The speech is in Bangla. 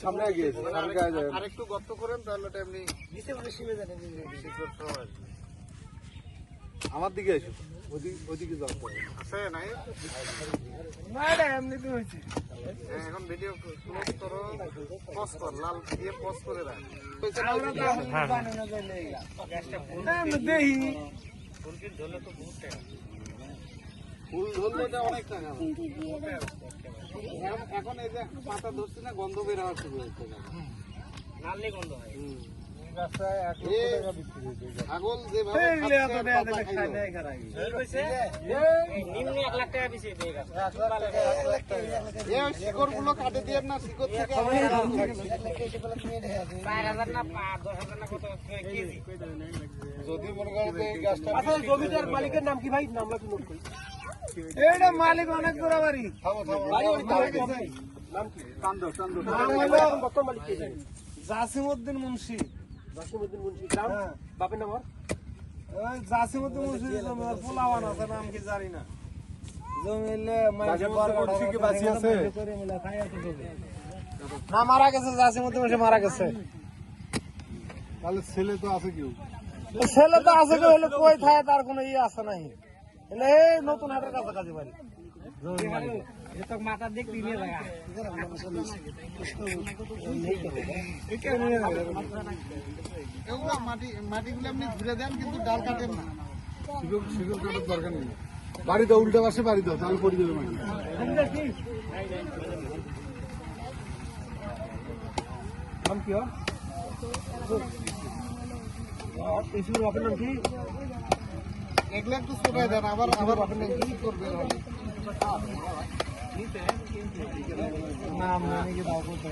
সামনে আরেকটু গর্ত করেন তাহলে এমনি আমার দিকে এসো, ওইদিকে যাও আছে নাই এমনি হয়েছে। এখন ভিডিও ক্লোজ করো, পজ কর, লাল দিয়ে পজ করে রাখ। ফুল ধরলে এটা অনেক টাকা। এখন এই যে পাতা ধরছি না, গন্ধ বের হওয়া শুরু হয়েছে, গন্ধ হয়। ছাগল যেভাবে শিকড় গুলো কাটে দিয়ে না, শিকড় থেকে যদি মনে করেন জমিটার মালিকের নাম কি ভাই? নামটা কি নোট করি? এটা মালিক অনেক দূর বাড়ি। জাসিমউদ্দিন মুন্সি। জাসিমউদ্দিন মুন্সি গ্রাম, বাপের নাম? জাসিমউদ্দিন মুন্সি পোলাওয়ান আছে, নাম কি জানি না। না মারা গেছে, জাসিমউদ্দিন মুন্সি মারা গেছে। তাহলে ছেলে তো আছে কেউ? ছেলে তো আছে কেউ, হলে কই থাকে তার কোনো ইয়ে আছে নাই। এই নতুন হাটের কাছাকাছি বাড়ি। মাথা দেখবি মাটিগুলো আপনি ঘুরে দেন, কিন্তু ডাল কাটেন না। শিকড় কাটার দরকার নেই। বাড়ি দাও, উল্টা পাশে বাড়ি দাও, তাহলে পড়ে যাবে মাটি। নাম কি? বাপের নাম কি? এগুলো একটু ছোটাই দেন, আবার বাপের নাম কি করবে? নাম দাও করতে